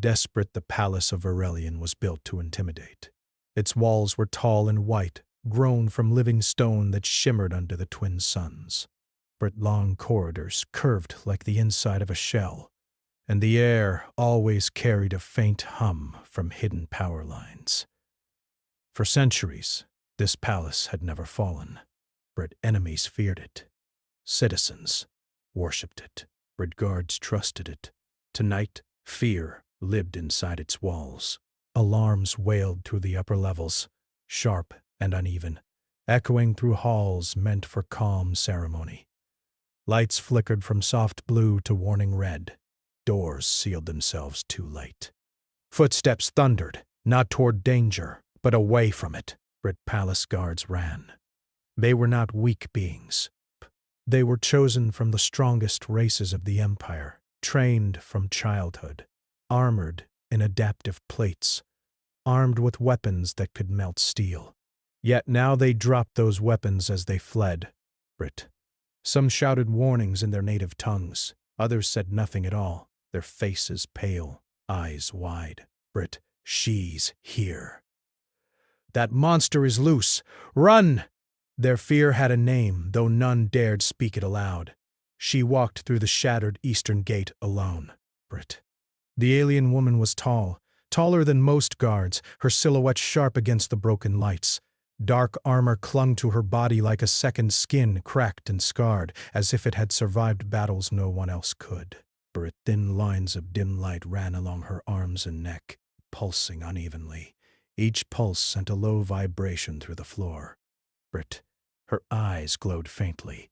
Desperate, the palace of Aurelian was built to intimidate. Its walls were tall and white, grown from living stone that shimmered under the twin suns. But long corridors curved like the inside of a shell, and the air always carried a faint hum from hidden power lines. For centuries, this palace had never fallen, but enemies feared it. Citizens worshipped it, but guards trusted it. Tonight, fear lived inside its walls. Alarms wailed through the upper levels, sharp and uneven, echoing through halls meant for calm ceremony. Lights flickered from soft blue to warning red. Doors sealed themselves too late. Footsteps thundered, not toward danger, but away from it. But palace guards ran. They were not weak beings. They were chosen from the strongest races of the empire, trained from childhood, armored in adaptive plates, armed with weapons that could melt steel. Yet now they dropped those weapons as they fled. Some shouted warnings in their native tongues. Others said nothing at all, their faces pale, eyes wide. She's here. That monster is loose. Run! Their fear had a name, though none dared speak it aloud. She walked through the shattered eastern gate alone. The alien woman was tall, taller than most guards, her silhouette sharp against the broken lights. Dark armor clung to her body like a second skin, cracked and scarred, as if it had survived battles no one else could. Thin lines of dim light ran along her arms and neck, pulsing unevenly. Each pulse sent a low vibration through the floor. Her eyes glowed faintly,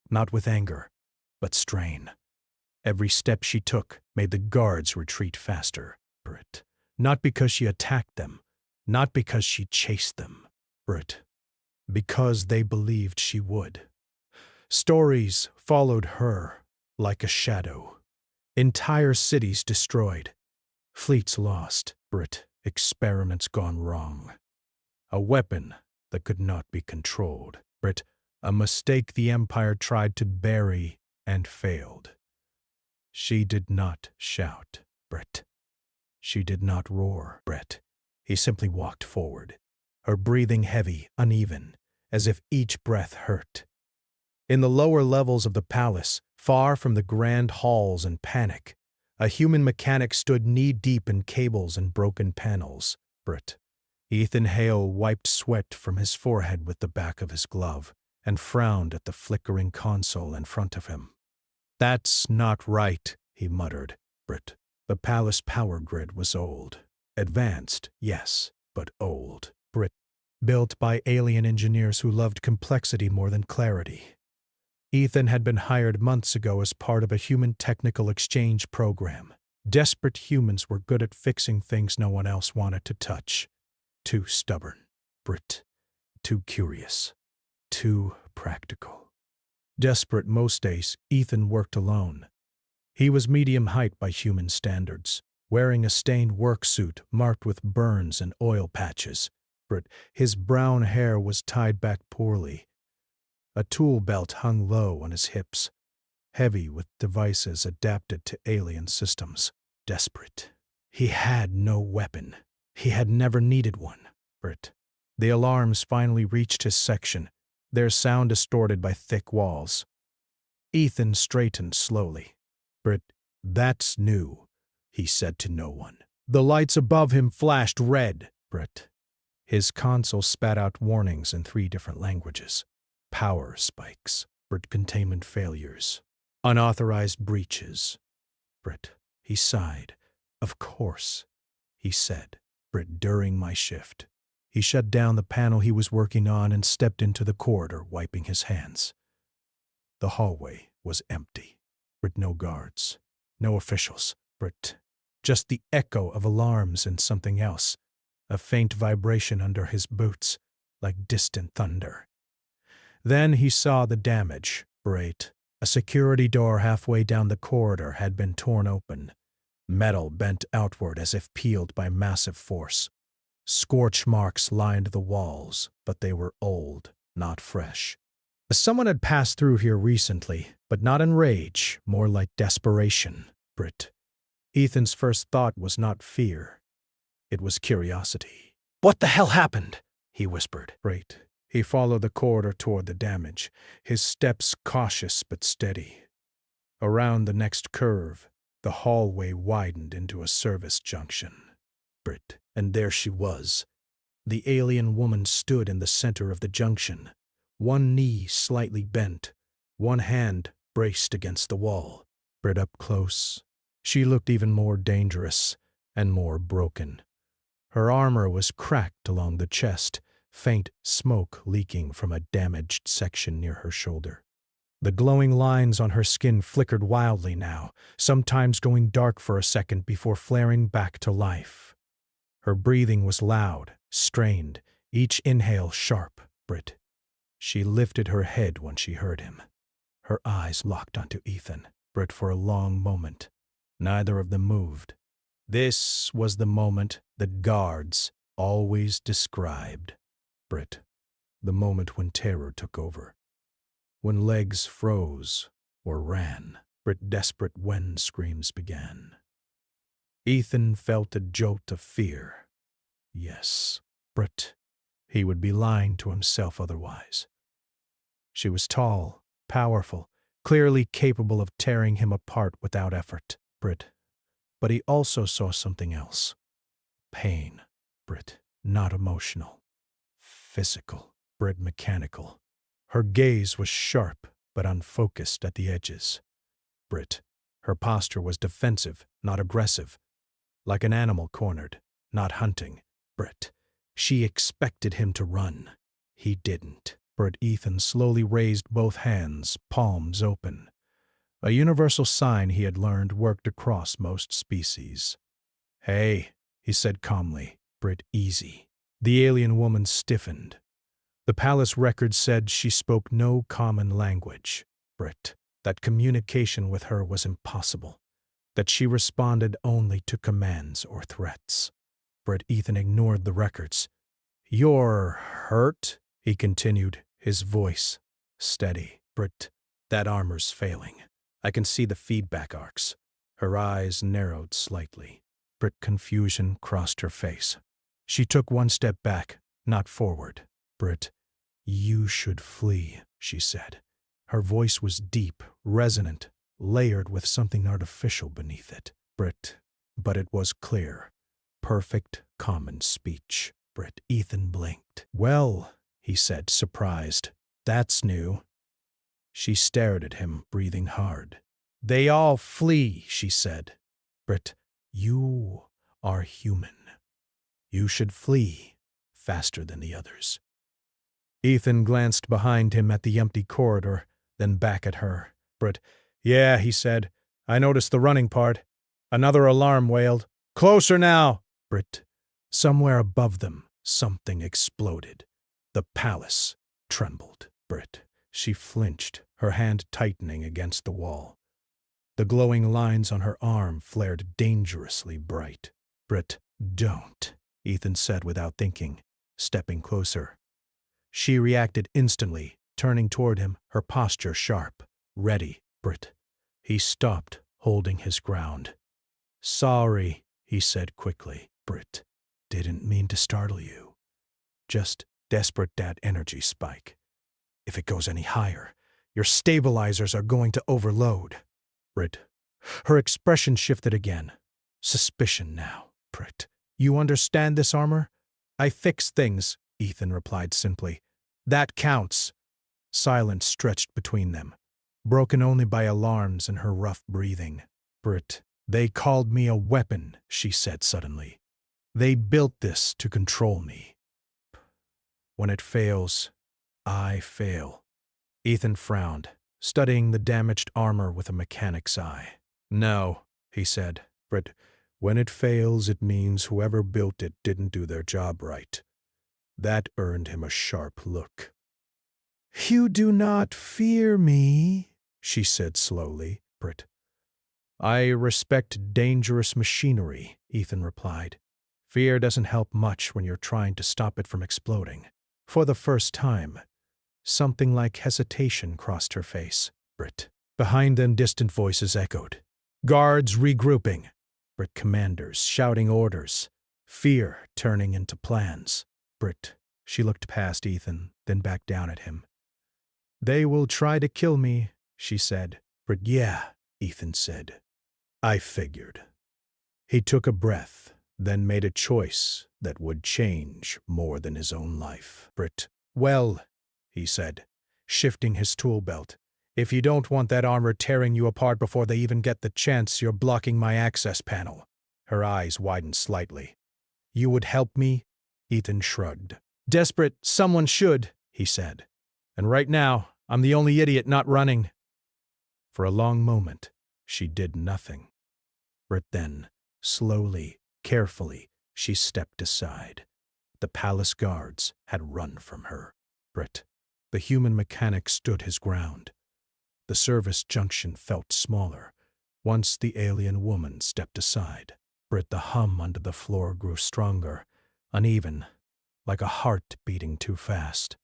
not with anger, but strain. Every step she took made the guards retreat faster. Not because she attacked them, not because she chased them, because they believed she would. Stories followed her like a shadow. Entire cities destroyed, fleets lost, experiments gone wrong. A weapon that could not be controlled, a mistake the Empire tried to bury and failed. She did not shout, She did not roar, He simply walked forward, her breathing heavy, uneven, as if each breath hurt. In the lower levels of the palace, far from the grand halls and panic, a human mechanic stood knee-deep in cables and broken panels. Ethan Hale wiped sweat from his forehead with the back of his glove and frowned at the flickering console in front of him. "That's not right," he muttered. The palace power grid was old. Advanced, yes, but old. Built by alien engineers who loved complexity more than clarity. Ethan had been hired months ago as part of a human technical exchange program. Desperate humans were good at fixing things no one else wanted to touch. Too stubborn, too curious, too practical. Desperate most days, Ethan worked alone. He was medium height by human standards, wearing a stained work suit marked with burns and oil patches. His brown hair was tied back poorly. A tool belt hung low on his hips, heavy with devices adapted to alien systems. Desperate. He had no weapon. He had never needed one. The alarms finally reached his section, their sound distorted by thick walls. Ethan straightened slowly. "That's new," he said to no one. The lights above him flashed red. His console spat out warnings in 3 different languages. Power spikes, containment failures, unauthorized breaches. He sighed. "Of course," he said. "During my shift." He shut down the panel he was working on and stepped into the corridor, wiping his hands. The hallway was empty. No guards, no officials. Just the echo of alarms and something else. A faint vibration under his boots, like distant thunder. Then he saw the damage. A security door halfway down the corridor had been torn open. Metal bent outward as if peeled by massive force. Scorch marks lined the walls, but they were old, not fresh. Someone had passed through here recently, but not in rage, more like desperation. Ethan's first thought was not fear. It was curiosity. "What the hell happened?" he whispered. Right. He followed the corridor toward the damage, his steps cautious but steady. Around the next curve, the hallway widened into a service junction. Brit, and there she was. The alien woman stood in the center of the junction, one knee slightly bent, one hand braced against the wall. Brit up close. She looked even more dangerous and more broken. Her armor was cracked along the chest, faint smoke leaking from a damaged section near her shoulder. The glowing lines on her skin flickered wildly now, sometimes going dark for a second before flaring back to life. Her breathing was loud, strained, each inhale sharp. Brit. She lifted her head when she heard him. Her eyes locked onto Ethan. Brit, for a long moment. Neither of them moved. This was the moment the guards always described. Brit. The moment when terror took over. When legs froze or ran. Brit, desperate when screams began. Ethan felt a jolt of fear. Yes, Brit. He would be lying to himself otherwise. She was tall, powerful, clearly capable of tearing him apart without effort. Brit. But he also saw something else. Pain. Brit. Not emotional. Physical. Brit, mechanical. Her gaze was sharp but unfocused at the edges. Brit. Her posture was defensive, not aggressive. Like an animal cornered, not hunting. Brit. She expected him to run. He didn't. Brit. Ethan slowly raised both hands, palms open. A universal sign he had learned worked across most species. "Hey," he said calmly. "Brit, easy." The alien woman stiffened. The palace record said she spoke no common language. Brit. That communication with her was impossible. That she responded only to commands or threats. Brit. Ethan ignored the records. "You're hurt?" he continued, his voice steady. "Brit, that armor's failing. I can see the feedback arcs." Her eyes narrowed slightly. Brit, confusion crossed her face. She took one step back, not forward. "Brit, you should flee," she said. Her voice was deep, resonant, layered with something artificial beneath it. Brit, but it was clear. Perfect common speech. Brit. Ethan blinked. "Well," he said, surprised. "That's new." She stared at him, breathing hard. "They all flee," she said. "Brit, you are human. You should flee faster than the others." Ethan glanced behind him at the empty corridor, then back at her. "Brit, yeah," he said. "I noticed the running part." Another alarm wailed. "Closer now!" Brit. Somewhere above them, something exploded. The palace trembled. Brit. She flinched, her hand tightening against the wall. The glowing lines on her arm flared dangerously bright. "Brit, don't," Ethan said without thinking, stepping closer. She reacted instantly, turning toward him, her posture sharp, ready. "Brit." He stopped, holding his ground. "Sorry," he said quickly. "Brit, didn't mean to startle you. Just desperate that energy spike. If it goes any higher, your stabilizers are going to overload." Brit. Her expression shifted again. Suspicion now. "Brit, you understand this armor?" "I fix things," Ethan replied simply. "That counts." Silence stretched between them, broken only by alarms and her rough breathing. "Brit, they called me a weapon," she said suddenly. "They built this to control me. When it fails, I fail." Ethan frowned, studying the damaged armor with a mechanic's eye. "No," he said. "Brit, when it fails, it means whoever built it didn't do their job right." That earned him a sharp look. "You do not fear me," she said slowly. "Brit, I respect dangerous machinery," Ethan replied. "Fear doesn't help much when you're trying to stop it from exploding." For the first time, something like hesitation crossed her face. "Brit." Behind them, distant voices echoed. "Guards regrouping." Brit commanders shouting orders, fear turning into plans. Brit, she looked past Ethan, then back down at him. They will try to kill me, she said. Brit, yeah, Ethan said. I figured. He took a breath, then made a choice that would change more than his own life. Brit, well, he said, shifting his tool belt. If you don't want that armor tearing you apart before they even get the chance, you're blocking my access panel. Her eyes widened slightly. You would help me? Ethan shrugged. Desperate, someone should, he said. And right now, I'm the only idiot not running. For a long moment, she did nothing. But then, slowly, carefully, she stepped aside. The palace guards had run from her. Brit, the human mechanic, stood his ground. The service junction felt smaller. Once the alien woman stepped aside, Brit, the hum under the floor grew stronger, uneven, like a heart beating too fast.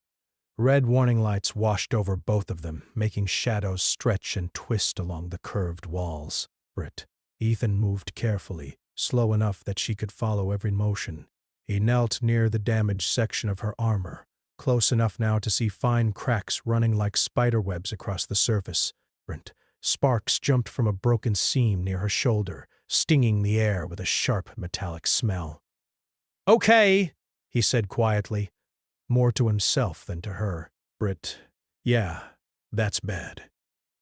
Red warning lights washed over both of them, making shadows stretch and twist along the curved walls. Brit, Ethan moved carefully, slow enough that she could follow every motion. He knelt near the damaged section of her armor, close enough now to see fine cracks running like spiderwebs across the surface. Brit, sparks jumped from a broken seam near her shoulder, stinging the air with a sharp metallic smell. Okay, he said quietly, more to himself than to her. Brit, yeah, that's bad.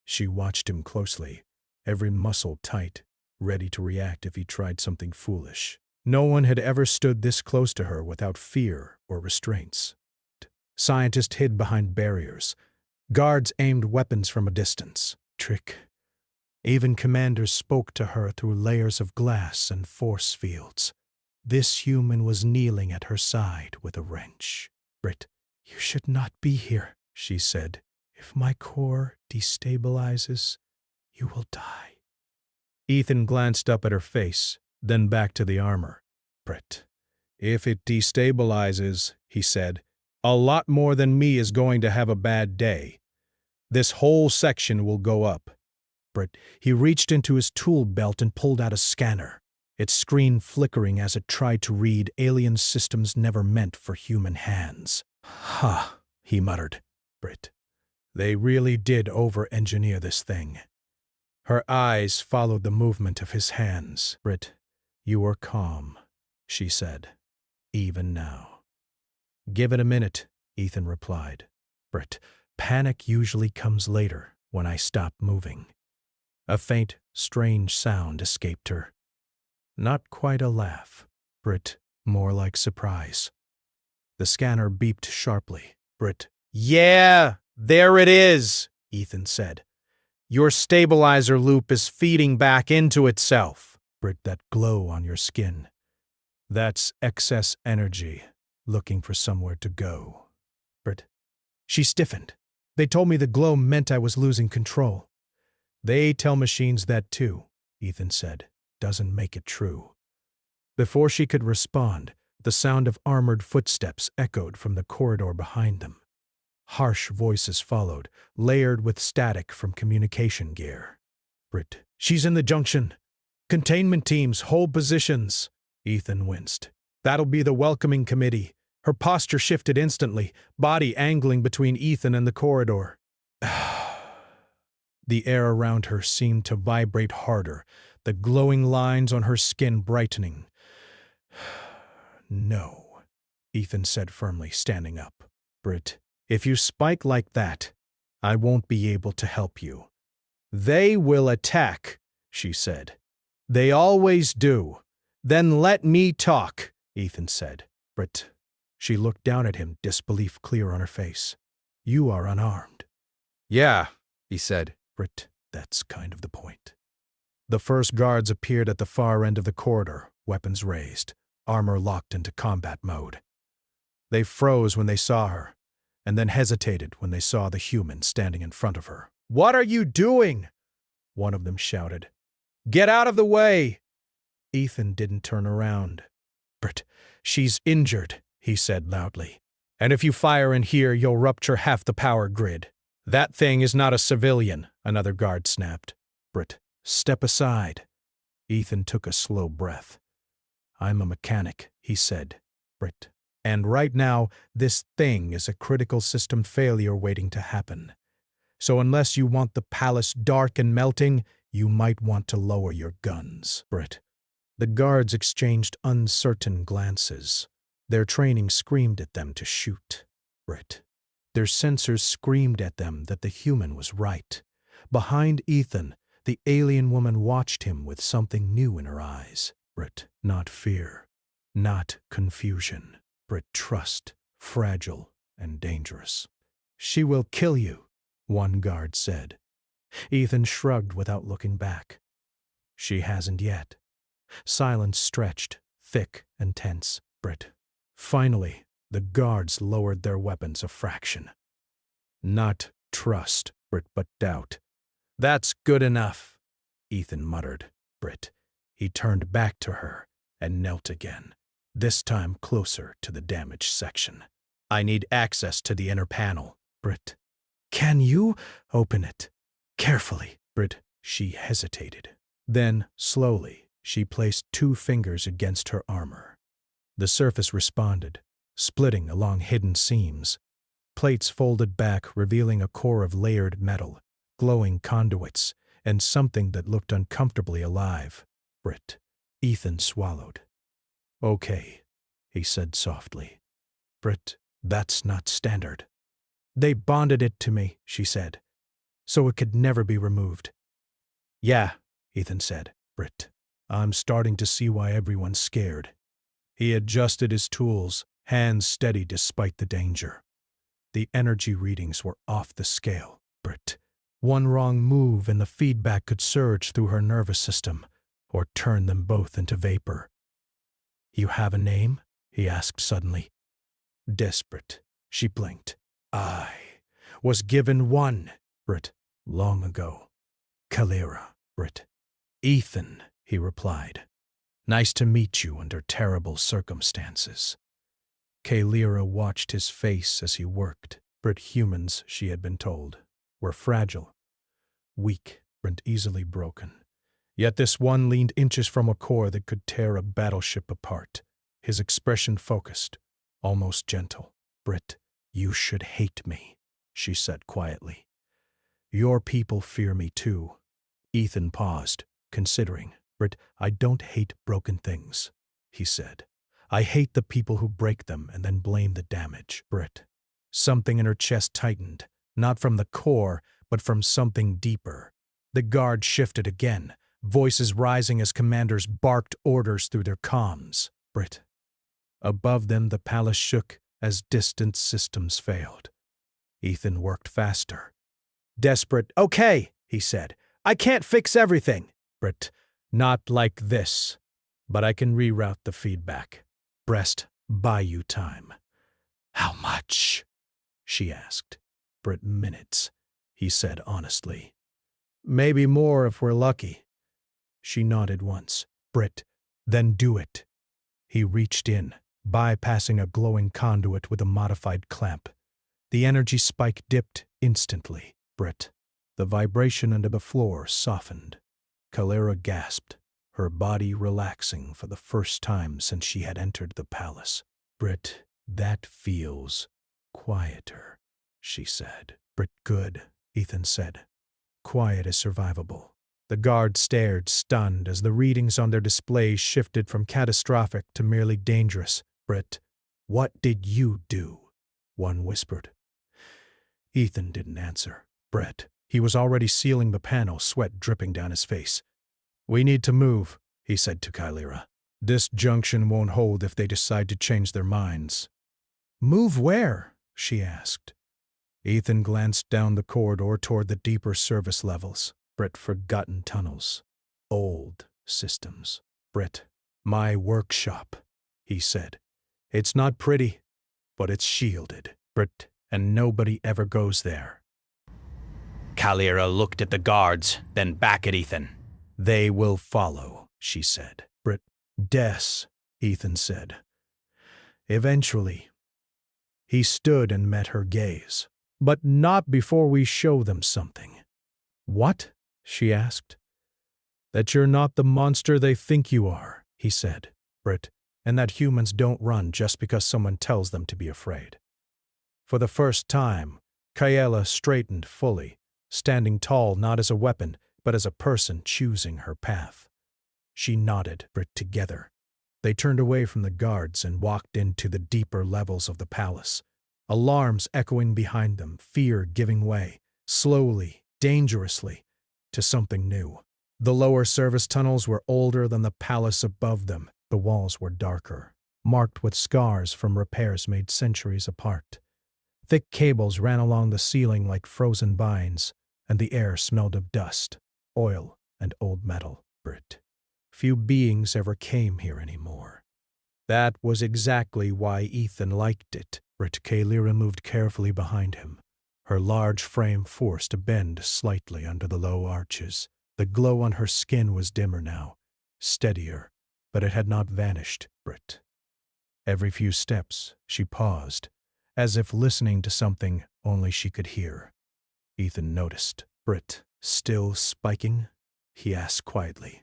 She watched him closely, every muscle tight, ready to react if he tried something foolish. No one had ever stood this close to her without fear or restraints. Scientists hid behind barriers. Guards aimed weapons from a distance. Trick. Even commanders spoke to her through layers of glass and force fields. This human was kneeling at her side with a wrench. Brit, you should not be here, she said. If my core destabilizes, you will die. Ethan glanced up at her face, then back to the armor. Brit, if it destabilizes, he said, a lot more than me is going to have a bad day. This whole section will go up. Brit, he reached into his tool belt and pulled out a scanner, its screen flickering as it tried to read alien systems never meant for human hands. Ha, he muttered. Brit, they really did over-engineer this thing. Her eyes followed the movement of his hands. Brit, you are calm, she said, even now. Give it a minute, Ethan replied. Brit, panic usually comes later, when I stop moving. A faint, strange sound escaped her. Not quite a laugh, Brit, more like surprise. The scanner beeped sharply. Brit, yeah, there it is, Ethan said. Your stabilizer loop is feeding back into itself. Brit, that glow on your skin. That's excess energy, looking for somewhere to go. Brit, she stiffened. They told me the glow meant I was losing control. They tell machines that too, Ethan said. Doesn't make it true. Before she could respond, the sound of armored footsteps echoed from the corridor behind them. Harsh voices followed, layered with static from communication gear. Brit, she's in the junction. Containment teams, hold positions. Ethan winced. That'll be the welcoming committee. Her posture shifted instantly, body angling between Ethan and the corridor. The air around her seemed to vibrate harder, the glowing lines on her skin brightening. No, Ethan said firmly, standing up. Brit, if you spike like that, I won't be able to help you. They will attack, she said. They always do. Then let me talk, Ethan said. Brit, she looked down at him, disbelief clear on her face. You are unarmed. Yeah, he said. Brit, that's kind of the point. The first guards appeared at the far end of the corridor, weapons raised, armor locked into combat mode. They froze when they saw her, and then hesitated when they saw the human standing in front of her. What are you doing? One of them shouted. Get out of the way! Ethan didn't turn around. Brit, she's injured, he said loudly. And if you fire in here, you'll rupture half the power grid. That thing is not a civilian, another guard snapped. Brit, step aside. Ethan took a slow breath. I'm a mechanic, he said, Britt. And right now, this thing is a critical system failure waiting to happen. So unless you want the palace dark and melting, you might want to lower your guns, Britt. The guards exchanged uncertain glances. Their training screamed at them to shoot, Britt. Their sensors screamed at them that the human was right. Behind Ethan, the alien woman watched him with something new in her eyes, Britt. Not fear, not confusion, Britt. Trust, fragile and dangerous. She will kill you, one guard said. Ethan shrugged without looking back. She hasn't yet. Silence stretched, thick and tense, Britt. Finally, the guards lowered their weapons a fraction. Not trust, Britt, but doubt. That's good enough, Ethan muttered, Britt. He turned back to her and knelt again, this time closer to the damaged section. I need access to the inner panel, Britt. Can you open it? Carefully, Britt. She hesitated. Then, slowly, she placed 2 fingers against her armor. The surface responded, splitting along hidden seams. Plates folded back, revealing a core of layered metal, glowing conduits, and something that looked uncomfortably alive. Britt. Ethan swallowed. Okay, he said softly. Britt, that's not standard. They bonded it to me, she said, so it could never be removed. Yeah, Ethan said. Britt, I'm starting to see why everyone's scared. He adjusted his tools, hands steady despite the danger. The energy readings were off the scale, Britt. One wrong move and the feedback could surge through her nervous system, or turn them both into vapor. You have a name? He asked suddenly. Desperate, she blinked. I was given one, Britt, long ago. Kalira, Britt. Ethan, he replied. Nice to meet you under terrible circumstances. Kalira watched his face as he worked. Britt, humans, she had been told, were fragile, weak, and easily broken. Yet this one leaned inches from a core that could tear a battleship apart. His expression focused, almost gentle. Britt, you should hate me, she said quietly. Your people fear me too. Ethan paused, considering. Britt, I don't hate broken things, he said. I hate the people who break them and then blame the damage. Britt. Something in her chest tightened, not from the core, but from something deeper. The guard shifted again, voices rising as commanders barked orders through their comms. Britt. Above them the palace shook as distant systems failed. Ethan worked faster. Desperate, okay, he said. I can't fix everything. Britt, not like this. But I can reroute the feedback. Breast, buy you time. How much? She asked. Britt, minutes, he said honestly. Maybe more if we're lucky. She nodded once. Britt, then do it. He reached in, bypassing a glowing conduit with a modified clamp. The energy spike dipped instantly. Britt. The vibration under the floor softened. Kalira gasped, her body relaxing for the first time since she had entered the palace. Britt, that feels quieter, she said. Britt, good, Ethan said. Quiet is survivable. The guard stared, stunned, as the readings on their displays shifted from catastrophic to merely dangerous. Britt, what did you do? One whispered. Ethan didn't answer. Britt. He was already sealing the panel, sweat dripping down his face. We need to move, he said to Kalira. This junction won't hold if they decide to change their minds. Move where? She asked. Ethan glanced down the corridor toward the deeper service levels. Britt, forgotten tunnels. Old systems. Britt, my workshop, he said. It's not pretty, but it's shielded. Britt, and nobody ever goes there. Kalira looked at the guards, then back at Ethan. They will follow, she said. Britt, Des, Ethan said. Eventually. He stood and met her gaze. But not before we show them something. What? She asked. That you're not the monster they think you are, he said, Britt, and that humans don't run just because someone tells them to be afraid. For the first time, Kaela straightened fully, standing tall not as a weapon, but as a person choosing her path. She nodded Britt together. They turned away from the guards and walked into the deeper levels of the palace, alarms echoing behind them, fear giving way, slowly, dangerously, to something new. The lower service tunnels were older than the palace above them. The walls were darker, marked with scars from repairs made centuries apart. Thick cables ran along the ceiling like frozen vines, and the air smelled of dust, oil, and old metal. Britt. Few beings ever came here anymore. That was exactly why Ethan liked it. Britt. Kaelira moved carefully behind him, her large frame forced to bend slightly under the low arches. The glow on her skin was dimmer now, steadier, but it had not vanished. Britt. Every few steps, she paused, as if listening to something only she could hear. Ethan noticed. Britt, still spiking? He asked quietly.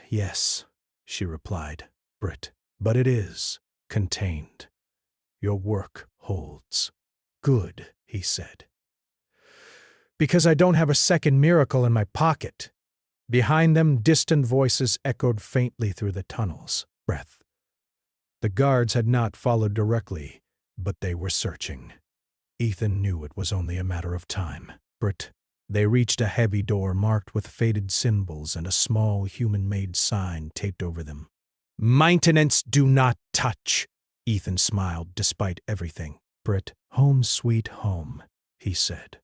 Yes, she replied. Britt, but it is contained. Your work holds. Good, he said. Because I don't have a second miracle in my pocket. Behind them, distant voices echoed faintly through the tunnels. Breath. The guards had not followed directly, but they were searching. Ethan knew it was only a matter of time. Britt. They reached a heavy door marked with faded symbols and a small human-made sign taped over them. Maintenance do not touch, Ethan smiled despite everything. Britt. Home sweet home, he said.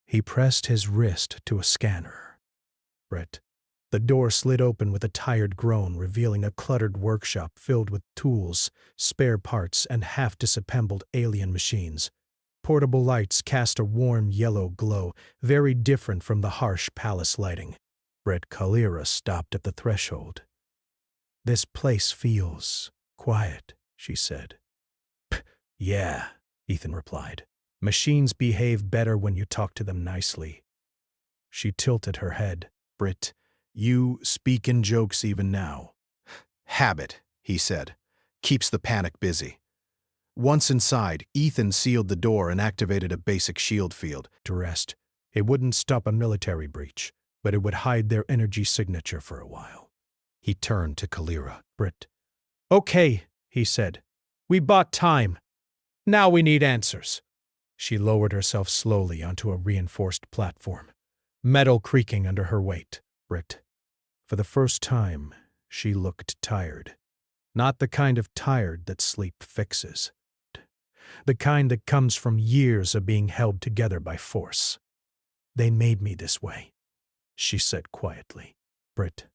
He pressed his wrist to a scanner. Britt. The door slid open with a tired groan, revealing a cluttered workshop filled with tools, spare parts, and half-disassembled alien machines. Portable lights cast a warm yellow glow, very different from the harsh palace lighting. Britt. Kaelira stopped at the threshold. This place feels quiet, she said. Yeah, Ethan replied. Machines behave better when you talk to them nicely. She tilted her head. Britt, you speak in jokes even now. Habit, he said. Keeps the panic busy. Once inside, Ethan sealed the door and activated a basic shield field to rest. It wouldn't stop a military breach, but it would hide their energy signature for a while. He turned to Kaelira. Britt. Okay, he said. We bought time. Now we need answers. She lowered herself slowly onto a reinforced platform, metal creaking under her weight. Britt. For the first time, she looked tired. Not the kind of tired that sleep fixes. The kind that comes from years of being held together by force. They made me this way, she said quietly. Britt.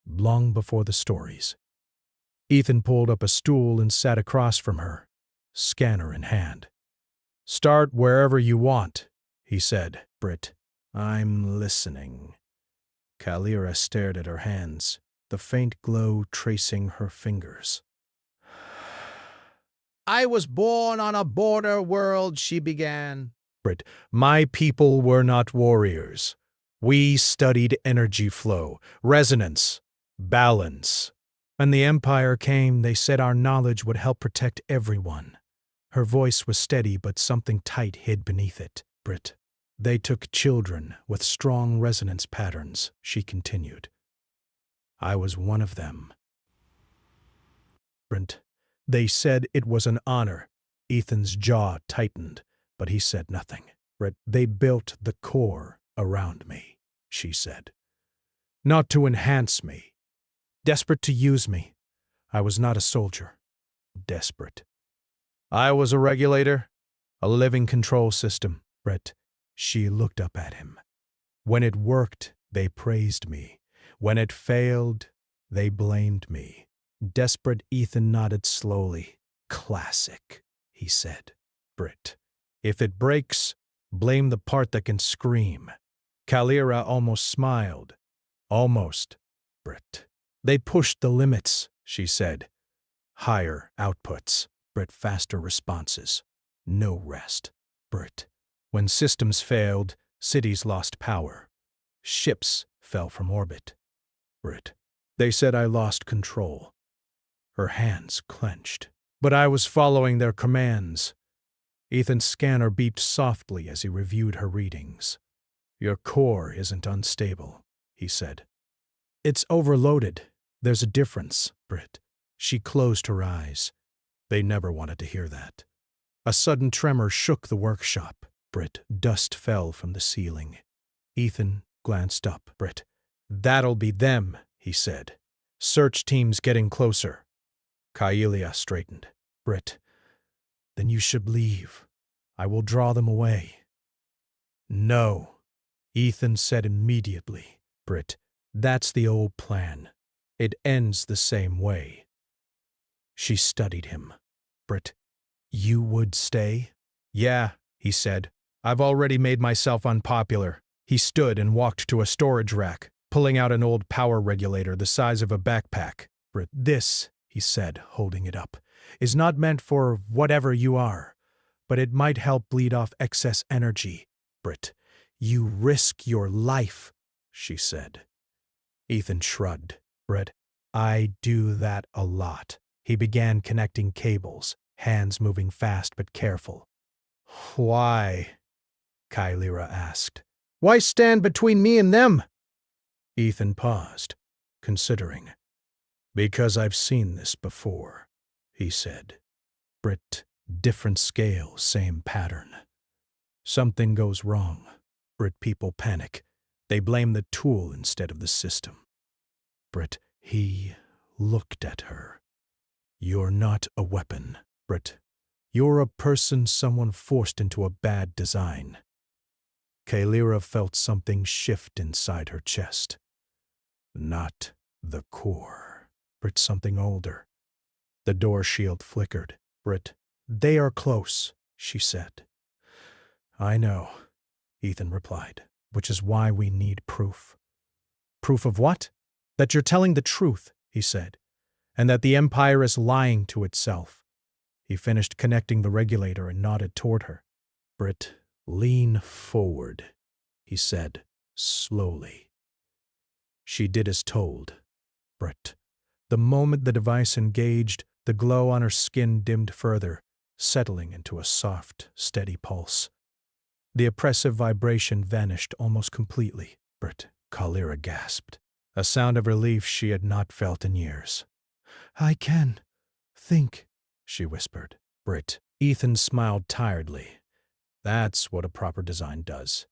Long before the stories. Ethan pulled up a stool and sat across from her, scanner in hand. Start wherever you want, he said. Britt. I'm listening. Kaelira stared at her hands, the faint glow tracing her fingers. I was born on a border world, she began. Britt. My people were not warriors. We studied energy flow, resonance, balance. When the Empire came, they said our knowledge would help protect everyone. Her voice was steady, but something tight hid beneath it. Britt. They took children with strong resonance patterns, she continued. I was one of them. Britt. They said it was an honor. Ethan's jaw tightened, but he said nothing. Britt. They built the core around me, she said. Not to enhance me. Desperate to use me. I was not a soldier. Desperate. I was a regulator, a living control system. Britt. She looked up at him. When it worked, they praised me. When it failed, they blamed me. Desperate. Ethan nodded slowly. Classic, he said. Britt. If it breaks, blame the part that can scream. Kaelira almost smiled. Almost. Britt. They pushed the limits, she said. Higher outputs. Britt. Faster responses. No rest. Britt. When systems failed, cities lost power. Ships fell from orbit. Brit. They said I lost control. Her hands clenched. But I was following their commands. Ethan's scanner beeped softly as he reviewed her readings. Your core isn't unstable, he said. It's overloaded. There's a difference, Brit. She closed her eyes. They never wanted to hear that. A sudden tremor shook the workshop. Brit, dust fell from the ceiling. Ethan glanced up. Brit, that'll be them, he said. Search teams getting closer. Kaelia straightened. Brit, then you should leave. I will draw them away. No, Ethan said immediately. Brit, that's the old plan. It ends the same way. She studied him. Brit, you would stay? Yeah, he said. I've already made myself unpopular. He stood and walked to a storage rack, pulling out an old power regulator the size of a backpack. Brit, this, he said, holding it up, is not meant for whatever you are, but it might help bleed off excess energy. Brit, you risk your life, she said. Ethan shrugged. Brit, I do that a lot. He began connecting cables, hands moving fast but careful. Why? Kaelia asked. Why stand between me and them? Ethan paused, considering. Because I've seen this before, he said. Brit, different scale, same pattern. Something goes wrong. Brit people panic. They blame the tool instead of the system. Brit, he looked at her. You're not a weapon, Brit. You're a person someone forced into a bad design. Kaelia felt something shift inside her chest. Not the core. Brit, something older. The door shield flickered. Brit, they are close, she said. I know, Ethan replied, which is why we need proof. Proof of what? That you're telling the truth, he said, and that the Empire is lying to itself. He finished connecting the regulator and nodded toward her. Brit, lean forward, he said, slowly. She did as told. Brit, the moment the device engaged, the glow on her skin dimmed further, settling into a soft, steady pulse. The oppressive vibration vanished almost completely. Brit, Kaelia gasped, a sound of relief she had not felt in years. I can think, she whispered. Brit, Ethan smiled tiredly. That's what a proper design does.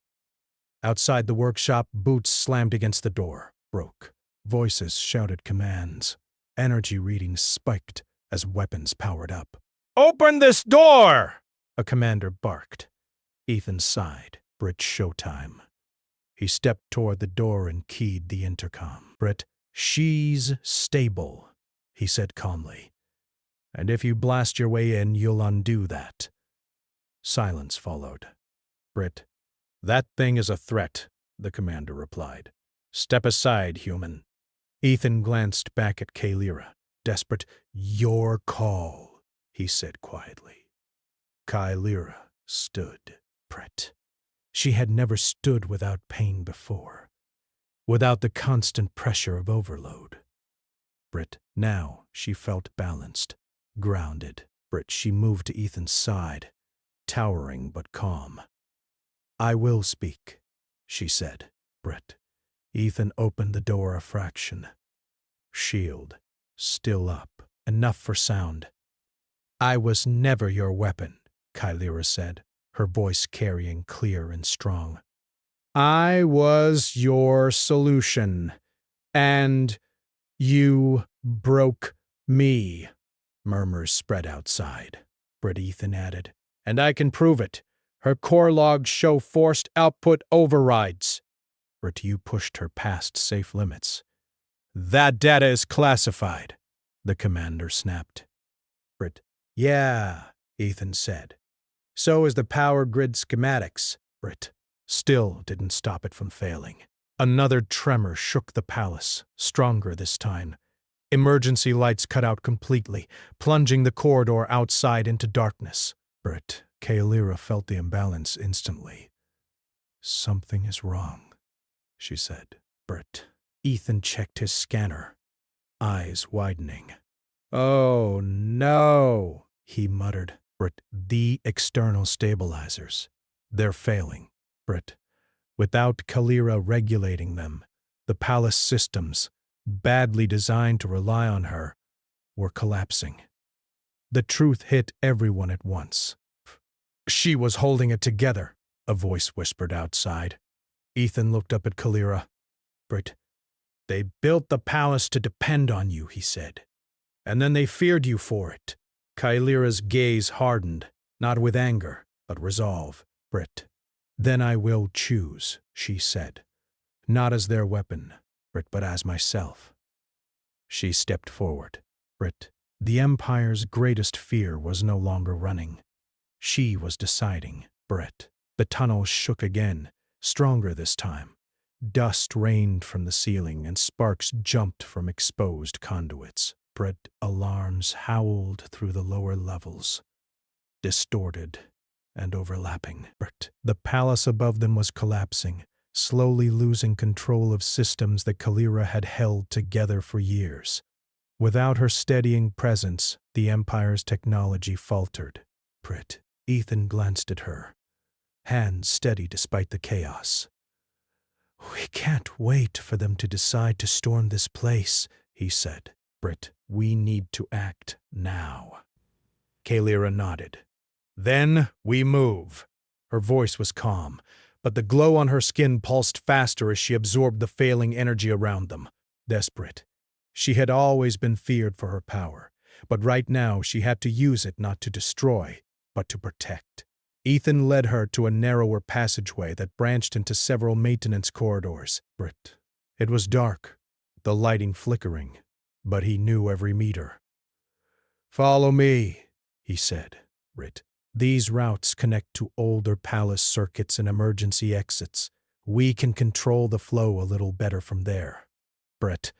Outside the workshop, boots slammed against the door, broke. Voices shouted commands. Energy readings spiked as weapons powered up. Open this door! A commander barked. Ethan sighed. Brit, showtime. He stepped toward the door and keyed the intercom. Brit, she's stable, he said calmly. And if you blast your way in, you'll undo that. Silence followed. Brit, that thing is a threat, the commander replied. Step aside, human. Ethan glanced back at Kaelia, desperate. Your call, he said quietly. Kaelia stood. Brit. She had never stood without pain before, without the constant pressure of overload. Brit, now she felt balanced, grounded. Brit, she moved to Ethan's side, towering but calm. I will speak, she said. Brit. Ethan opened the door a fraction. Shield, still up, enough for sound. I was never your weapon, Kaelia said, her voice carrying clear and strong. I was your solution, and you broke me. Murmurs spread outside. Brit, Ethan added, and I can prove it. Her core logs show forced output overrides. Brit, you pushed her past safe limits. That data is classified, the commander snapped. Brit, yeah, Ethan said. So is the power grid schematics. Brit still didn't stop it from failing. Another tremor shook the palace, stronger this time. Emergency lights cut out completely, plunging the corridor outside into darkness. Brit, Kaelia felt the imbalance instantly. Something is wrong, she said. Britt. Ethan checked his scanner, eyes widening. Oh, no, he muttered. Britt. The external stabilizers. They're failing. Britt. Without Kalira regulating them, the palace systems, badly designed to rely on her, were collapsing. The truth hit everyone at once. She was holding it together, a voice whispered outside. Ethan looked up at Kalira. Britt. They built the palace to depend on you, he said. And then they feared you for it. Kalira's gaze hardened, not with anger, but resolve. Britt. Then I will choose, she said. Not as their weapon, Britt, but as myself. She stepped forward. Britt. The Empire's greatest fear was no longer running. She was deciding. Britt. The tunnel shook again, stronger this time. Dust rained from the ceiling and sparks jumped from exposed conduits. Britt. Alarms howled through the lower levels, distorted and overlapping. Britt. The palace above them was collapsing, slowly losing control of systems that Kalira had held together for years. Without her steadying presence, the Empire's technology faltered. Britt. Ethan glanced at her, hands steady despite the chaos. We can't wait for them to decide to storm this place, he said. Britt. We need to act now. Kalira nodded. Then we move. Her voice was calm, but the glow on her skin pulsed faster as she absorbed the failing energy around them. Desperate. She had always been feared for her power, but right now she had to use it not to destroy, but to protect. Ethan led her to a narrower passageway that branched into several maintenance corridors. Britt. It was dark, the lighting flickering, but he knew every meter. Follow me, he said. Britt. These routes connect to older palace circuits and emergency exits. We can control the flow a little better from there. Britt.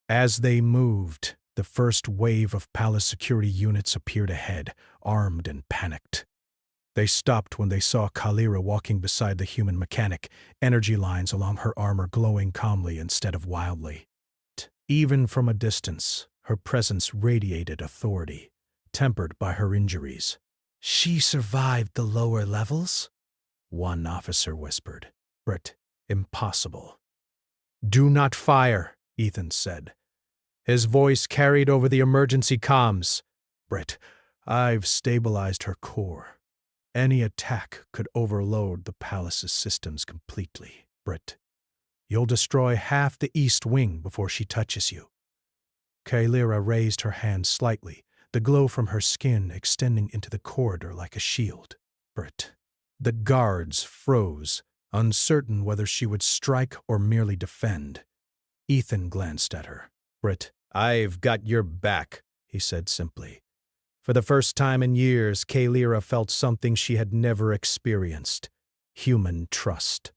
As they moved, the first wave of palace security units appeared ahead, armed and panicked. They stopped when they saw Kalira walking beside the human mechanic, energy lines along her armor glowing calmly instead of wildly. Even from a distance, her presence radiated authority, tempered by her injuries. She survived the lower levels? One officer whispered. Britt. Impossible. Do not fire, Ethan said. His voice carried over the emergency comms. Britt. I've stabilized her core. Any attack could overload the palace's systems completely. Britt. You'll destroy half the east wing before she touches you. Kalira raised her hand slightly, the glow from her skin extending into the corridor like a shield. Britt. The guards froze, uncertain whether she would strike or merely defend. Ethan glanced at her. Britt. I've got your back, he said simply. For the first time in years, Kalira felt something she had never experienced. Human trust.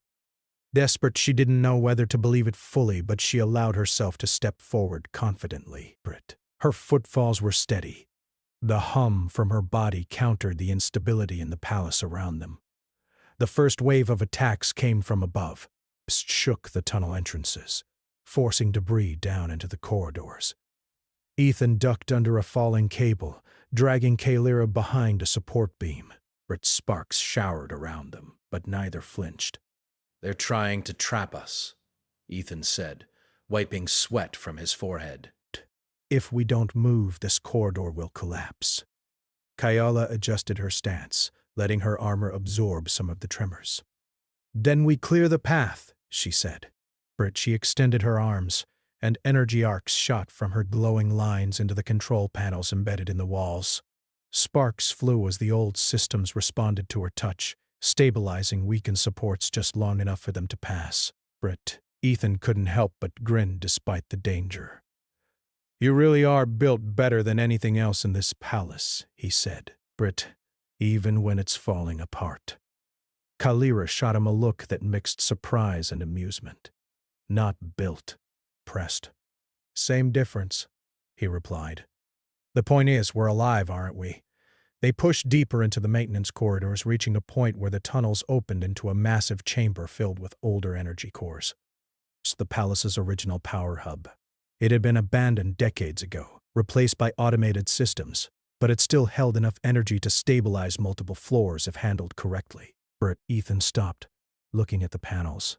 Desperate, she didn't know whether to believe it fully, but she allowed herself to step forward confidently. Britt. Her footfalls were steady. The hum from her body countered the instability in the palace around them. The first wave of attacks came from above, shook the tunnel entrances, forcing debris down into the corridors. Ethan ducked under a falling cable, dragging Kalira behind a support beam. Britt's sparks showered around them, but neither flinched. They're trying to trap us, Ethan said, wiping sweat from his forehead. If we don't move, this corridor will collapse. Kayala adjusted her stance, letting her armor absorb some of the tremors. Then we clear the path, she said. Britt. She extended her arms, and energy arcs shot from her glowing lines into the control panels embedded in the walls. Sparks flew as the old systems responded to her touch, stabilizing weakened supports just long enough for them to pass. Britt. Ethan couldn't help but grin despite the danger. You really are built better than anything else in this palace, he said. Britt. Even when it's falling apart. Kalira shot him a look that mixed surprise and amusement. Not built. Pressed. Same difference, he replied. The point is, we're alive, aren't we? They pushed deeper into the maintenance corridors, reaching a point where the tunnels opened into a massive chamber filled with older energy cores. the palace's original power hub. It had been abandoned decades ago, replaced by automated systems, but it still held enough energy to stabilize multiple floors if handled correctly. Ethan stopped, looking at the panels.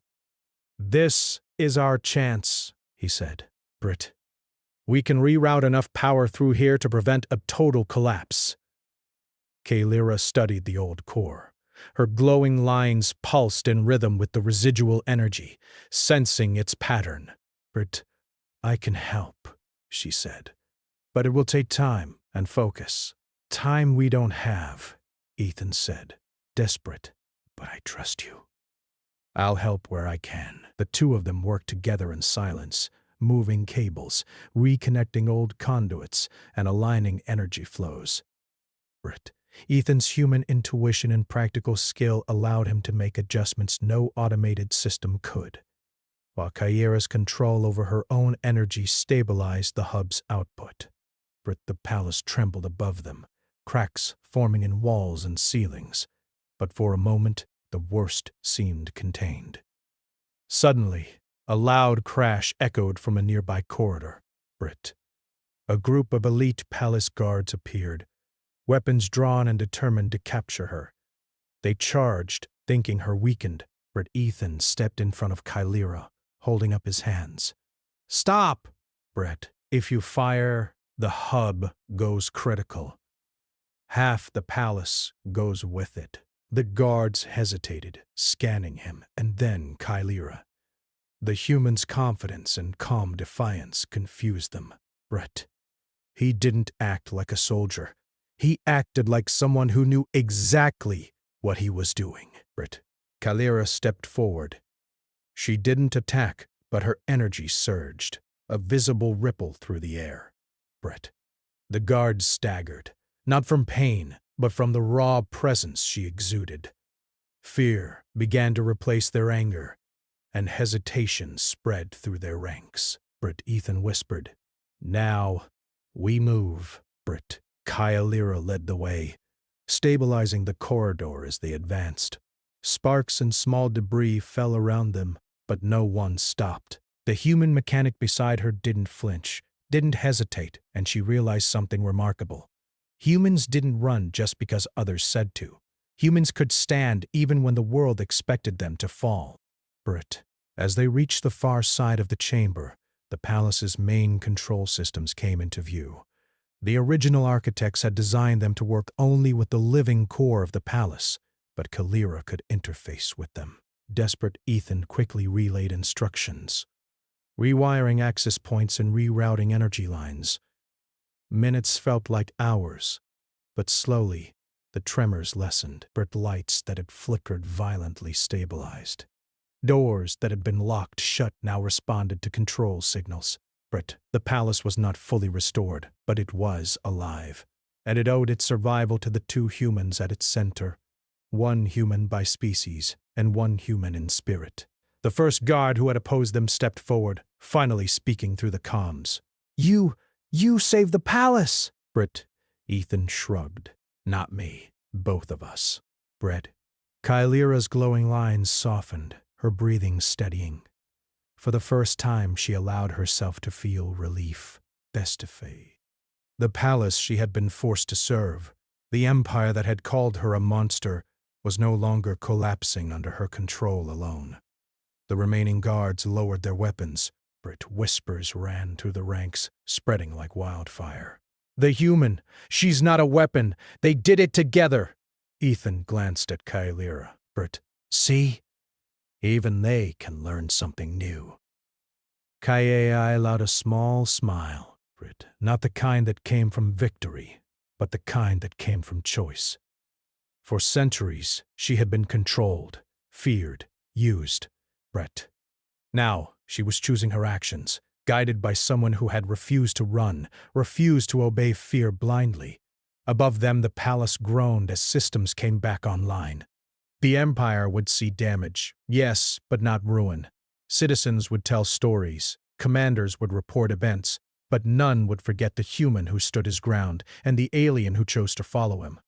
"This is our chance," he said. "Brit, we can reroute enough power through here to prevent a total collapse." Kaelira studied the old core. Her glowing lines pulsed in rhythm with the residual energy, sensing its pattern. "Brit, I can help," she said. "But it will take time and focus." "Time we don't have," Ethan said, desperate. "But I trust you." "I'll help where I can." The two of them worked together in silence, moving cables, reconnecting old conduits, and aligning energy flows. Ethan's human intuition and practical skill allowed him to make adjustments no automated system could, while Kaelira's control over her own energy stabilized the hub's output. The palace trembled above them, cracks forming in walls and ceilings, but for a moment the worst seemed contained. Suddenly, a loud crash echoed from a nearby corridor. A group of elite palace guards appeared, weapons drawn and determined to capture her. They charged, thinking her weakened, but Ethan stepped in front of Kaelira, holding up his hands. "Stop, Brett. If you fire, the hub goes critical. Half the palace goes with it." The guards hesitated, scanning him, and then Kaelira. The human's confidence and calm defiance confused them. He didn't act like a soldier. He acted like someone who knew exactly what he was doing. Kaelira stepped forward. She didn't attack, but her energy surged, a visible ripple through the air. The guards staggered, not from pain, but from the raw presence she exuded. Fear began to replace their anger, and hesitation spread through their ranks. Ethan whispered, "Now, we move." Kaelira led the way, stabilizing the corridor as they advanced. Sparks and small debris fell around them, but no one stopped. The human mechanic beside her didn't flinch, didn't hesitate, and she realized something remarkable. Humans didn't run just because others said to. Humans could stand even when the world expected them to fall. As they reached the far side of the chamber, the palace's main control systems came into view. The original architects had designed them to work only with the living core of the palace, but Kaelira could interface with them. Desperate Ethan quickly relayed instructions, rewiring access points and rerouting energy lines. Minutes felt like hours, but slowly, the tremors lessened. Lights that had flickered violently stabilized. Doors that had been locked shut now responded to control signals. The palace was not fully restored, but it was alive, and it owed its survival to the two humans at its center, one human by species and one human in spirit. The first guard who had opposed them stepped forward, finally speaking through the comms. You saved the palace!" Ethan shrugged. "Not me. Both of us." Kaelira's glowing lines softened, her breathing steadying. For the first time, she allowed herself to feel relief. The palace she had been forced to serve, the empire that had called her a monster, was no longer collapsing under her control alone. The remaining guards lowered their weapons. Whispers ran through the ranks, spreading like wildfire. "The human! She's not a weapon! They did it together!" Ethan glanced at Kaelira. "See? Even they can learn something new." Kaelira allowed a small smile, not the kind that came from victory, but the kind that came from choice. For centuries, she had been controlled, feared, used. Now, she was choosing her actions, guided by someone who had refused to run, refused to obey fear blindly. Above them, the palace groaned as systems came back online. The empire would see damage, yes, but not ruin. Citizens would tell stories, commanders would report events, but none would forget the human who stood his ground and the alien who chose to follow him.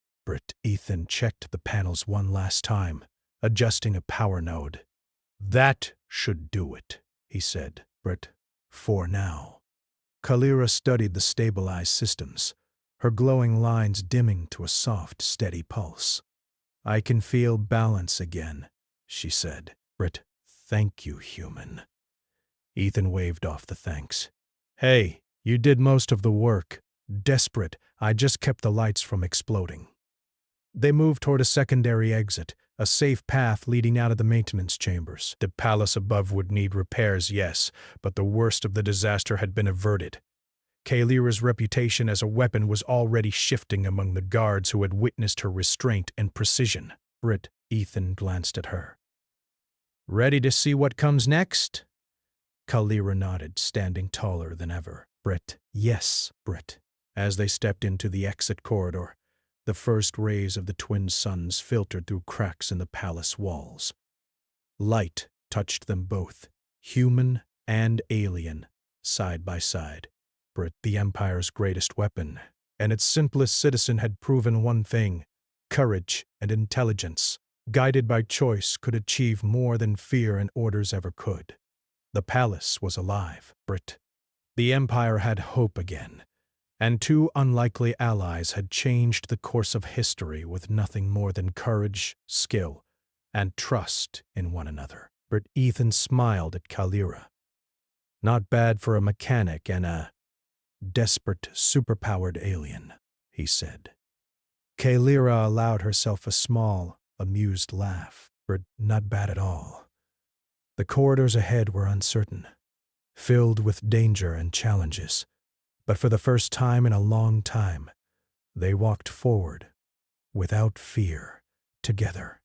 Ethan checked the panels one last time, adjusting a power node. "That should do it," he said. But for now. Kalira studied the stabilized systems, her glowing lines dimming to a soft, steady pulse. I can feel balance again, she said. Brit, thank you, human. Ethan waved off the thanks. Hey, you did most of the work. Desperate, I just kept the lights from exploding. They moved toward a secondary exit, a safe path leading out of the maintenance chambers. The palace above would need repairs, yes, but the worst of the disaster had been averted. Kalira's reputation as a weapon was already shifting among the guards who had witnessed her restraint and precision. Brit, Ethan glanced at her. Ready to see what comes next? Kalira nodded, standing taller than ever. Brit, yes, Brit. As they stepped into the exit corridor, the first rays of the twin suns filtered through cracks in the palace walls. Light touched them both, human and alien, side by side. Brit, the Empire's greatest weapon, and its simplest citizen had proven one thing: courage and intelligence, guided by choice, could achieve more than fear and orders ever could. The palace was alive, Brit. The Empire had hope again, and two unlikely allies had changed the course of history with nothing more than courage, skill, and trust in one another. Brit, Ethan smiled at Kalira. Not bad for a mechanic and a desperate, superpowered alien, he said. Kalira allowed herself a small, amused laugh. Brit, not bad at all. The corridors ahead were uncertain, filled with danger and challenges, but for the first time in a long time, they walked forward, without fear, together.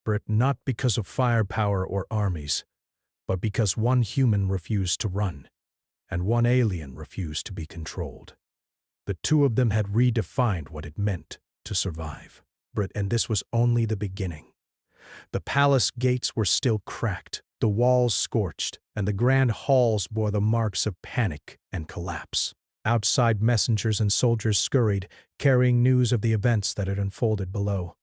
Brit, not because of firepower or armies, but because one human refused to run, and one alien refused to be controlled. The two of them had redefined what it meant to survive. Brit, and this was only the beginning. The palace gates were still cracked, the walls scorched, and the grand halls bore the marks of panic and collapse. Outside, messengers and soldiers scurried, carrying news of the events that had unfolded below.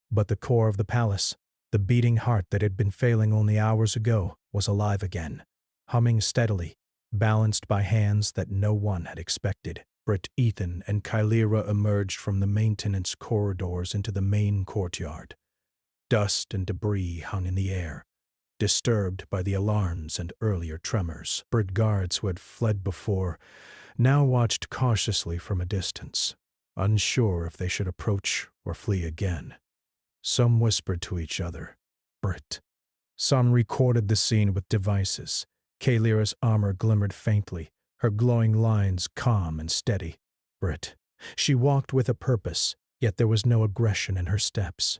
But the core of the palace, the beating heart that had been failing only hours ago, was alive again, humming steadily, balanced by hands that no one had expected. Brit, Ethan, and Kalira emerged from the maintenance corridors into the main courtyard. Dust and debris hung in the air, disturbed by the alarms and earlier tremors. Brit, guards who had fled before now watched cautiously from a distance, unsure if they should approach or flee again. Some whispered to each other, Brit. Some recorded the scene with devices. Kalira's armor glimmered faintly, her glowing lines calm and steady. Brit. She walked with a purpose, yet there was no aggression in her steps.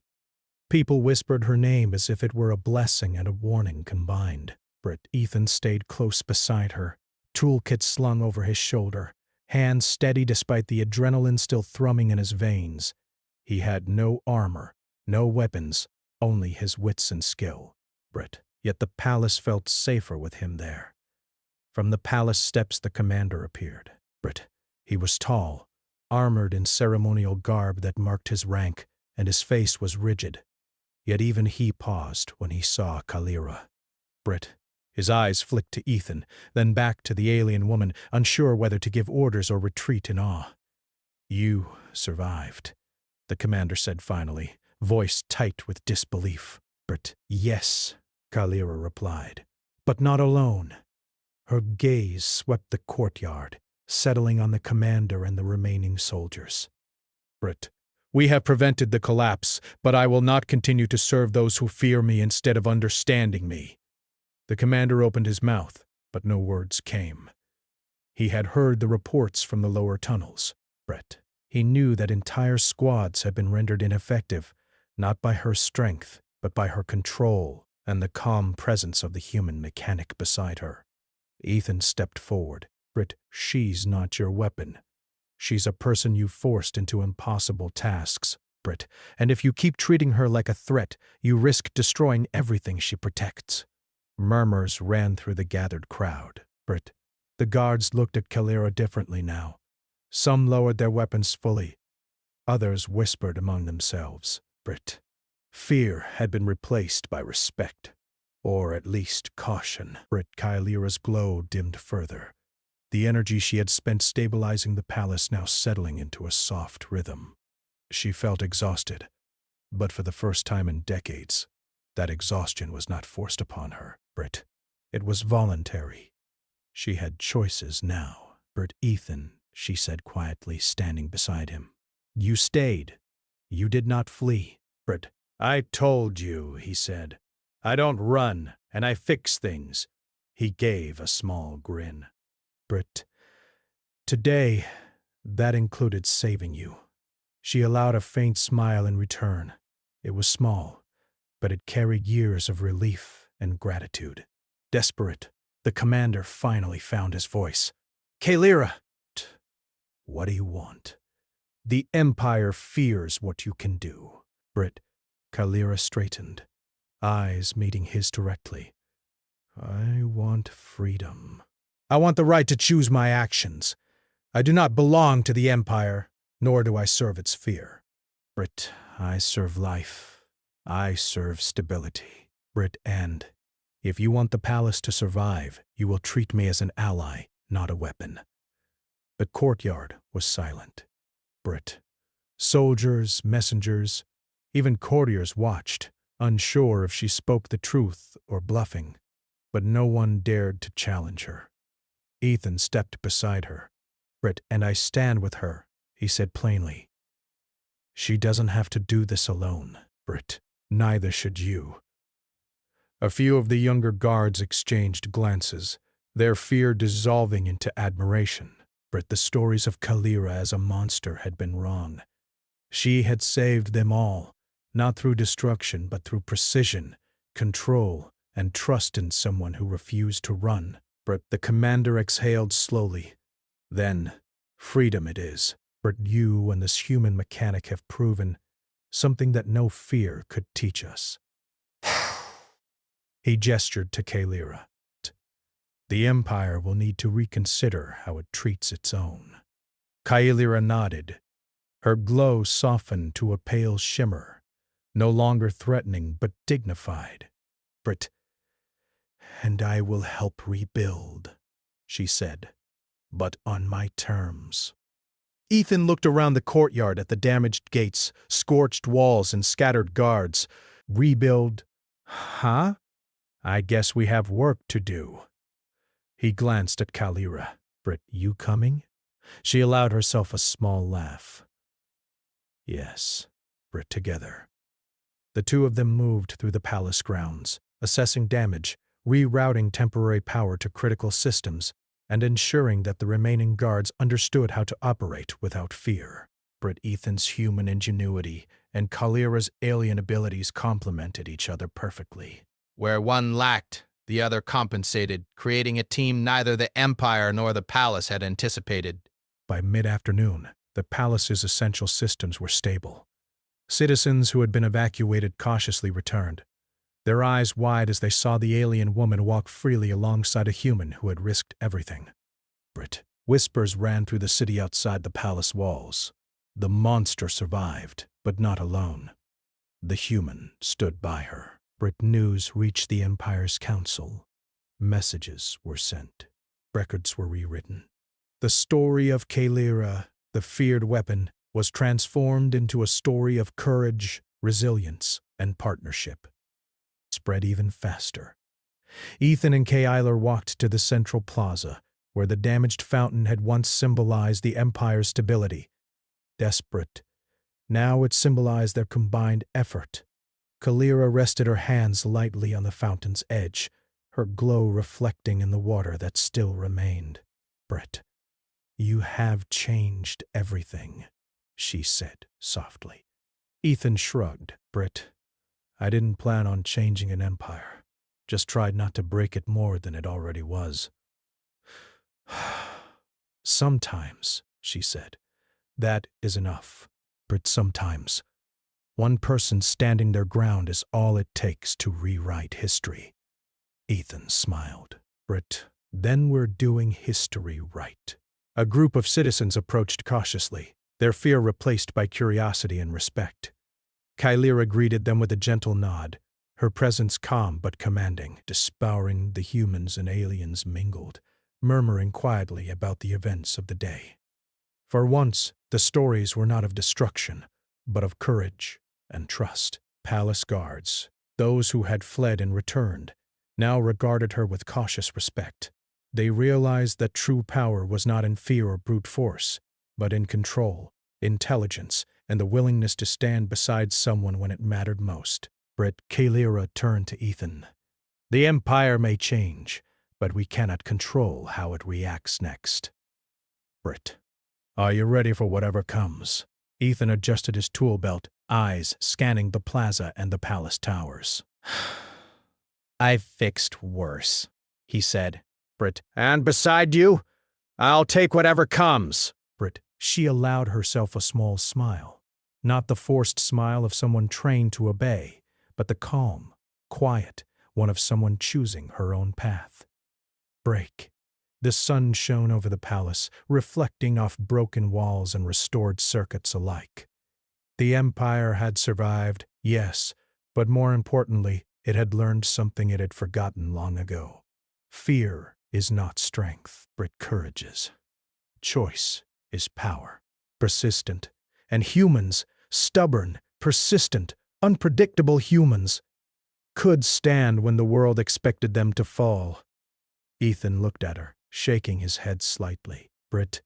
People whispered her name as if it were a blessing and a warning combined. Brit. Ethan stayed close beside her, toolkit slung over his shoulder, hands steady despite the adrenaline still thrumming in his veins. He had no armor, no weapons, only his wits and skill. Brit. Yet the palace felt safer with him there. From the palace steps the commander appeared. Brit. He was tall, armored in ceremonial garb that marked his rank, and his face was rigid. Yet even he paused when he saw Kalira. Brit. His eyes flicked to Ethan, then back to the alien woman, unsure whether to give orders or retreat in awe. You survived, the commander said finally, voice tight with disbelief. Brit. Yes, Kalira replied, but not alone. Her gaze swept the courtyard, settling on the commander and the remaining soldiers. Brit. We have prevented the collapse, but I will not continue to serve those who fear me instead of understanding me. The commander opened his mouth, but no words came. He had heard the reports from the lower tunnels. Brit. He knew that entire squads had been rendered ineffective, not by her strength, but by her control and the calm presence of the human mechanic beside her. Ethan stepped forward. Brit, she's not your weapon. She's a person you forced into impossible tasks, Brit, and if you keep treating her like a threat, you risk destroying everything she protects. Murmurs ran through the gathered crowd. Brit. The guards looked at Kalira differently now. Some lowered their weapons fully. Others whispered among themselves. Brit. Fear had been replaced by respect. Or at least caution. Brit Kylira's glow dimmed further, the energy she had spent stabilizing the palace now settling into a soft rhythm. She felt exhausted, but for the first time in decades, that exhaustion was not forced upon her, Brit. It was voluntary. She had choices now. Brit, Ethan, she said quietly, standing beside him. You stayed. You did not flee. Brit, I told you, he said. I don't run, and I fix things. He gave a small grin. Brit, today, that included saving you. She allowed a faint smile in return. It was small, but it carried years of relief and gratitude. Desperate, the commander finally found his voice. Kylira! What do you want? The Empire fears what you can do. Brit, Kylira straightened, eyes meeting his directly. I want freedom. I want the right to choose my actions. I do not belong to the Empire, nor do I serve its fear. Brit, I serve life. I serve stability. Brit, and if you want the palace to survive, you will treat me as an ally, not a weapon. The courtyard was silent. Brit, soldiers, messengers, even courtiers watched, unsure if she spoke the truth or bluffing, but no one dared to challenge her. Ethan stepped beside her. Brit, and I stand with her, he said plainly. She doesn't have to do this alone, Brit. Neither should you. A few of the younger guards exchanged glances, their fear dissolving into admiration. Brit, the stories of Kylira as a monster had been wrong. She had saved them all, not through destruction but through precision, control, and trust in someone who refused to run. Brit, the commander exhaled slowly. Then, freedom it is. Brit, you and this human mechanic have proven something that no fear could teach us. He gestured to Kylira. The Empire will need to reconsider how it treats its own. Kylira nodded. Her glow softened to a pale shimmer, no longer threatening but dignified. Brit, and I will help rebuild, she said, but on my terms. Ethan looked around the courtyard at the damaged gates, scorched walls, and scattered guards. Rebuild? Huh? I guess we have work to do. He glanced at Kylira. Brit, you coming? She allowed herself a small laugh. Yes, Brit, together. The two of them moved through the palace grounds, assessing damage, rerouting temporary power to critical systems, and ensuring that the remaining guards understood how to operate without fear. Brit, Ethan's human ingenuity and Kylira's alien abilities complemented each other perfectly. Where one lacked, the other compensated, creating a team neither the Empire nor the palace had anticipated. By mid-afternoon, the palace's essential systems were stable. Citizens who had been evacuated cautiously returned, their eyes wide as they saw the alien woman walk freely alongside a human who had risked everything. Brit, whispers ran through the city outside the palace walls. The monster survived, but not alone. The human stood by her. Brit, news reached the Empire's council. Messages were sent. Records were rewritten. The story of Kylira, the feared weapon, was transformed into a story of courage, resilience, and partnership. Spread even faster. Ethan and Kylira walked to the central plaza, where the damaged fountain had once symbolized the Empire's stability. Desperate, now it symbolized their combined effort. Kylira rested her hands lightly on the fountain's edge, her glow reflecting in the water that still remained. Brit, you have changed everything, she said softly. Ethan shrugged. Brit, I didn't plan on changing an empire. Just tried not to break it more than it already was. Sometimes, she said, that is enough. Brit, sometimes one person standing their ground is all it takes to rewrite history. Ethan smiled. Brit, then we're doing history right. A group of citizens approached cautiously, their fear replaced by curiosity and respect. Kylira greeted them with a gentle nod, her presence calm but commanding, devouring the humans and aliens mingled, murmuring quietly about the events of the day. For once, the stories were not of destruction, but of courage and trust. Palace guards, those who had fled and returned, now regarded her with cautious respect. They realized that true power was not in fear or brute force, but in control, intelligence, and the willingness to stand beside someone when it mattered most. Kalira turned to Ethan. The Empire may change, but we cannot control how it reacts next. Brit, are you ready for whatever comes? Ethan adjusted his tool belt, eyes scanning the plaza and the palace towers. I've fixed worse, he said. Brit, and beside you, I'll take whatever comes. Brit, she allowed herself a small smile. Not the forced smile of someone trained to obey, but the calm, quiet one of someone choosing her own path. Break. The sun shone over the palace, reflecting off broken walls and restored circuits alike. The Empire had survived, yes, but more importantly, it had learned something it had forgotten long ago. Fear is not strength, but courage is. Choice is power. Persistent. And humans, stubborn, persistent, unpredictable humans, could stand when the world expected them to fall. Ethan looked at her, shaking his head slightly. Brit,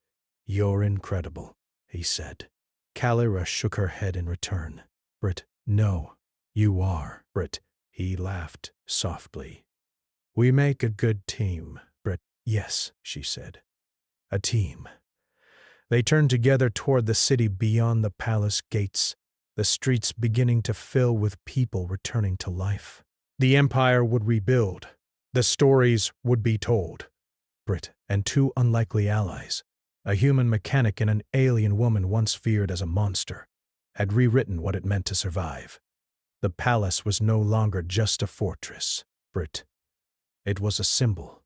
you're incredible, he said. Kalira shook her head in return. Brit, no, you are. Brit, he laughed softly. We make a good team. Brit, yes, she said. A team. They turned together toward the city beyond the palace gates, the streets beginning to fill with people returning to life. The Empire would rebuild. The stories would be told. Brit and two unlikely allies, a human mechanic and an alien woman once feared as a monster, had rewritten what it meant to survive. The palace was no longer just a fortress, Brit. It was a symbol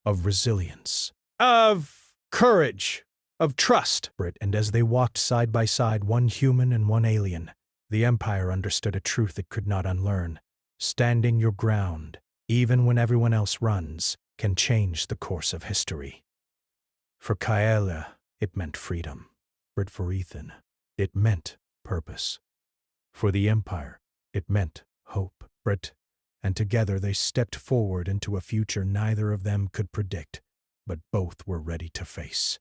of resilience, of courage, of trust, Brit. And as they walked side by side, one human and one alien, the Empire understood a truth it could not unlearn. Standing your ground, even when everyone else runs, can change the course of history. For Kaela, it meant freedom. But for Ethan, it meant purpose. For the Empire, it meant hope. Brit, and together they stepped forward into a future neither of them could predict, but both were ready to face.